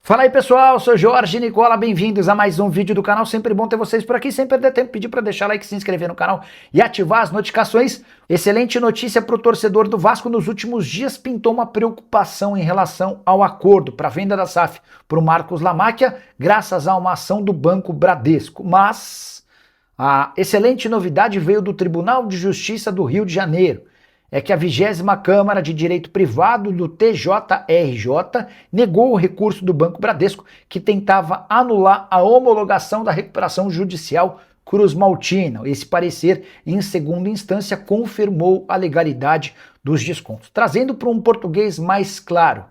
Fala aí pessoal, sou Jorge Nicola, bem-vindos a mais um vídeo do canal, sempre bom ter vocês por aqui, sem perder tempo, pedir para deixar like, se inscrever no canal e ativar as notificações. Excelente notícia para o torcedor do Vasco, nos últimos dias pintou uma preocupação em relação ao acordo para a venda da SAF para o Marcos Lamáquia, graças a uma ação do Banco Bradesco, mas a excelente novidade veio do Tribunal de Justiça do Rio de Janeiro. É que a 20ª Câmara de Direito Privado do TJRJ negou o recurso do Banco Bradesco que tentava anular a homologação da recuperação judicial Cruz-Maltina. Esse parecer, em segunda instância, confirmou a legalidade dos descontos. Trazendo para um português mais claro,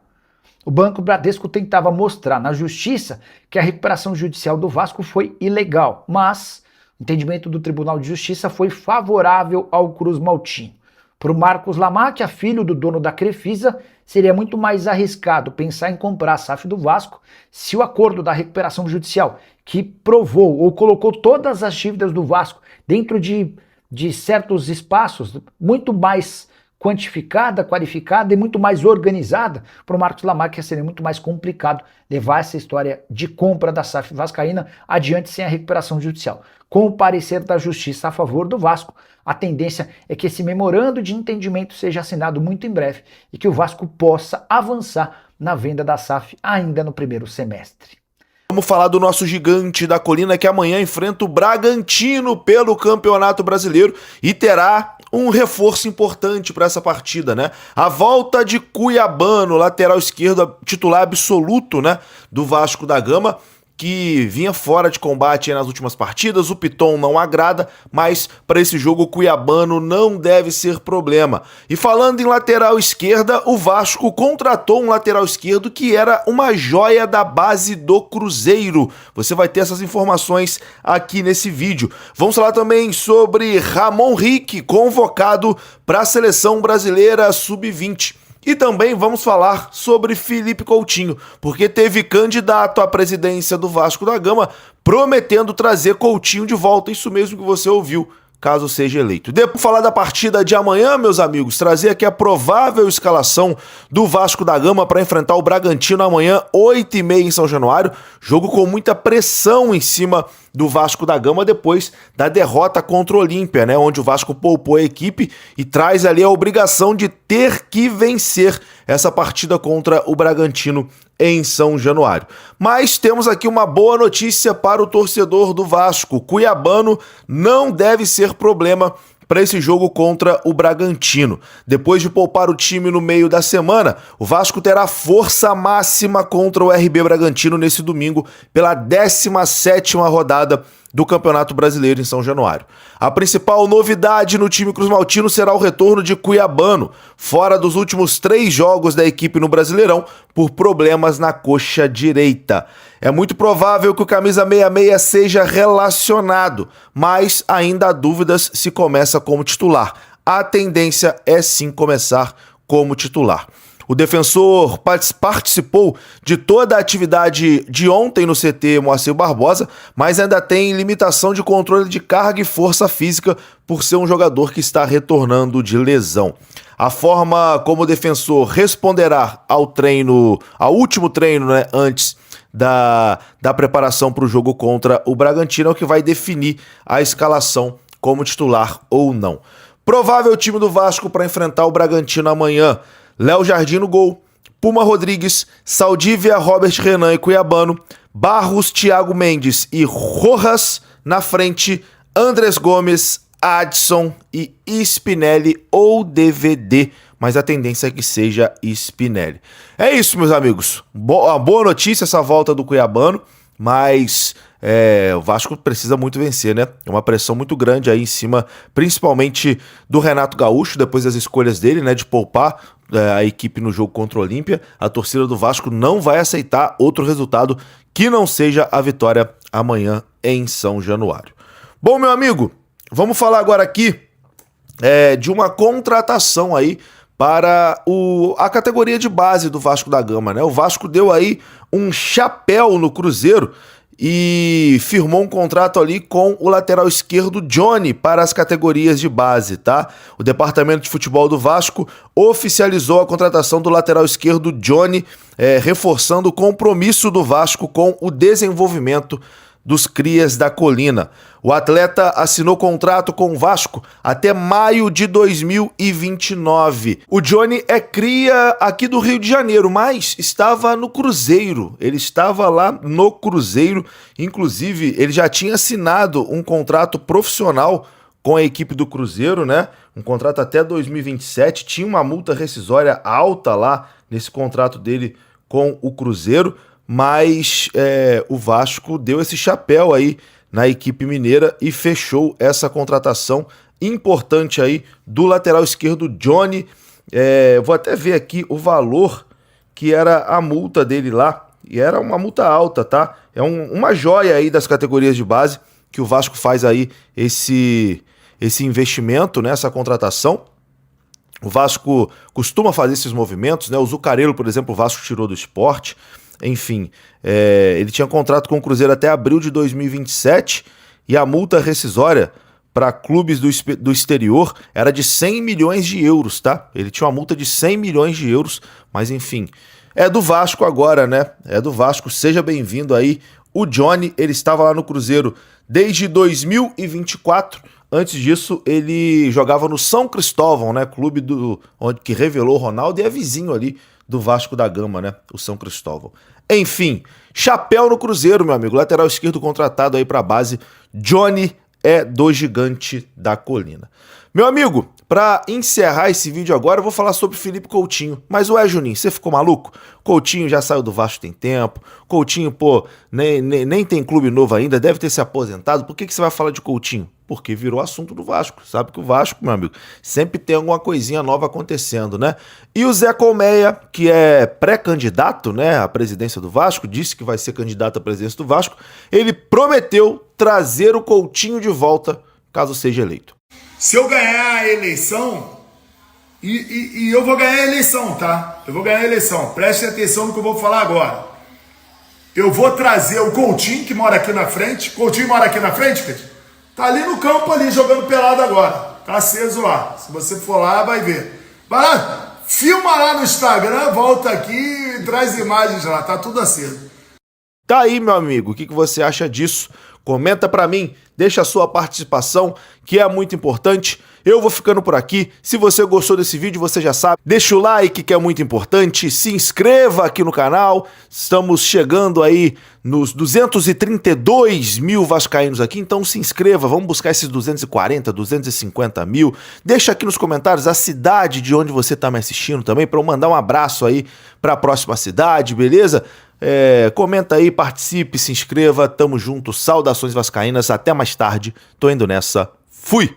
o Banco Bradesco tentava mostrar na justiça que a recuperação judicial do Vasco foi ilegal, mas o entendimento do Tribunal de Justiça foi favorável ao Cruz-Maltino. Para o Marcos Lamáquia, filho do dono da Crefisa, seria muito mais arriscado pensar em comprar a SAF do Vasco se o acordo da recuperação judicial, que provou ou colocou todas as dívidas do Vasco dentro de certos espaços, muito mais quantificada, qualificada e muito mais organizada, para o Marcos Lamáquia seria muito mais complicado levar essa história de compra da SAF vascaína adiante sem a recuperação judicial. Com o parecer da Justiça a favor do Vasco, a tendência é que esse memorando de entendimento seja assinado muito em breve e que o Vasco possa avançar na venda da SAF ainda no primeiro semestre. Vamos falar do nosso gigante da colina que amanhã enfrenta o Bragantino pelo Campeonato Brasileiro e terá um reforço importante para essa partida, né? A volta de Cuiabano, lateral esquerdo, titular absoluto, né, do Vasco da Gama, que vinha fora de combate nas últimas partidas. O Piton não agrada, mas para esse jogo o Cuiabano não deve ser problema. E falando em lateral esquerda, o Vasco contratou um lateral esquerdo que era uma joia da base do Cruzeiro. Você vai ter essas informações aqui nesse vídeo. Vamos falar também sobre Ramon Rick, convocado para a seleção brasileira sub-20. E também vamos falar sobre Felipe Coutinho, porque teve candidato à presidência do Vasco da Gama prometendo trazer Coutinho de volta, isso mesmo que você ouviu, caso seja eleito. Depois de falar da partida de amanhã, meus amigos, trazer aqui a provável escalação do Vasco da Gama para enfrentar o Bragantino amanhã, 8h30 em São Januário, jogo com muita pressão em cima do Vasco da Gama depois da derrota contra o Olímpia, né, onde o Vasco poupou a equipe e traz ali a obrigação de ter que vencer essa partida contra o Bragantino em São Januário. Mas temos aqui uma boa notícia para o torcedor do Vasco. Cuiabano não deve ser problema para esse jogo contra o Bragantino. Depois de poupar o time no meio da semana, o Vasco terá força máxima contra o RB Bragantino nesse domingo pela 17ª rodada do Campeonato Brasileiro em São Januário. A principal novidade no time Cruz-Maltino será o retorno de Cuiabano, fora dos últimos 3 jogos da equipe no Brasileirão por problemas na coxa direita. É muito provável que o camisa 66 seja relacionado, mas ainda há dúvidas se começa como titular. A tendência é sim começar como titular. O defensor participou de toda a atividade de ontem no CT Moacir Barbosa, mas ainda tem limitação de controle de carga e força física por ser um jogador que está retornando de lesão. A forma como o defensor responderá ao último treino, né, antes da preparação para o jogo contra o Bragantino é o que vai definir a escalação como titular ou não. Provável time do Vasco para enfrentar o Bragantino amanhã: Léo Jardim no gol, Puma Rodrigues, Saldívia, Robert Renan e Cuiabano, Barros, Thiago Mendes e Rojas na frente, Andrés Gomes, Adson e Spinelli ou DVD, mas a tendência é que seja Spinelli. É isso, meus amigos. Boa notícia essa volta do Cuiabano, mas o Vasco precisa muito vencer, né? É uma pressão muito grande aí em cima, principalmente do Renato Gaúcho, depois das escolhas dele, né, de poupar a equipe no jogo contra o Olímpia. A torcida do Vasco não vai aceitar outro resultado que não seja a vitória amanhã em São Januário. Bom, meu amigo, vamos falar agora aqui de uma contratação aí para a categoria de base do Vasco da Gama, né? O Vasco deu aí um chapéu no Cruzeiro e firmou um contrato ali com o lateral esquerdo Johnny para as categorias de base, tá? O departamento de futebol do Vasco oficializou a contratação do lateral esquerdo Johnny, reforçando o compromisso do Vasco com o desenvolvimento dos crias da Colina. O atleta assinou contrato com o Vasco até maio de 2029. O Johnny é cria aqui do Rio de Janeiro, mas estava no Cruzeiro. Ele estava lá no Cruzeiro. Inclusive, ele já tinha assinado um contrato profissional com a equipe do Cruzeiro, né? Um contrato até 2027. Tinha uma multa rescisória alta lá nesse contrato dele com o Cruzeiro. Mas o Vasco deu esse chapéu aí na equipe mineira e fechou essa contratação importante aí do lateral esquerdo Johnny. Vou até ver aqui o valor que era a multa dele lá, e era uma multa alta, tá? É uma joia aí das categorias de base que o Vasco faz aí esse investimento, né, essa contratação. O Vasco costuma fazer esses movimentos, né? O Zuccarello, por exemplo, o Vasco tirou do Sport. Enfim, ele tinha contrato com o Cruzeiro até abril de 2027 e a multa rescisória para clubes do exterior era de 100 milhões de euros, tá? Ele tinha uma multa de 100 milhões de euros, mas enfim, é do Vasco agora, né? É do Vasco, seja bem-vindo aí. O Johnny, ele estava lá no Cruzeiro desde 2024. Antes disso, ele jogava no São Cristóvão, né? Clube que revelou o Ronaldo e é vizinho ali do Vasco da Gama, né? O São Cristóvão. Enfim, chapéu no Cruzeiro, meu amigo. Lateral esquerdo contratado aí pra base. Johnny é do Gigante da Colina. Meu amigo, pra encerrar esse vídeo agora, eu vou falar sobre Felipe Coutinho. Mas Juninho, você ficou maluco? Coutinho já saiu do Vasco tem tempo. Coutinho, pô, nem tem clube novo ainda, deve ter se aposentado. Por que você vai falar de Coutinho? Porque virou assunto do Vasco. Sabe que o Vasco, meu amigo, sempre tem alguma coisinha nova acontecendo, né? E o Zé Colmeia, que é pré-candidato, né, à presidência do Vasco, disse que vai ser candidato à presidência do Vasco, ele prometeu trazer o Coutinho de volta, caso seja eleito. Se eu ganhar a eleição, e eu vou ganhar a eleição, tá? Eu vou ganhar a eleição. Prestem atenção no que eu vou falar agora. Eu vou trazer o Coutinho, que mora aqui na frente. Coutinho mora aqui na frente, Pedro? Tá ali no campo, ali, jogando pelado agora. Tá aceso lá. Se você for lá, vai ver. Vai lá, filma lá no Instagram, volta aqui e traz imagens lá. Tá tudo aceso. Tá aí, meu amigo. O que você acha disso? Comenta pra mim, deixa a sua participação, que é muito importante. Eu vou ficando por aqui. Se você gostou desse vídeo, você já sabe, deixa o like, que é muito importante. Se inscreva aqui no canal. Estamos chegando aí nos 232 mil vascaínos aqui, então se inscreva. Vamos buscar esses 240, 250 mil. Deixa aqui nos comentários a cidade de onde você está me assistindo também, para eu mandar um abraço aí para a próxima cidade, beleza? Comenta aí, participe, se inscreva. Tamo junto. Saudações vascaínas. Até mais tarde. Tô indo nessa. Fui!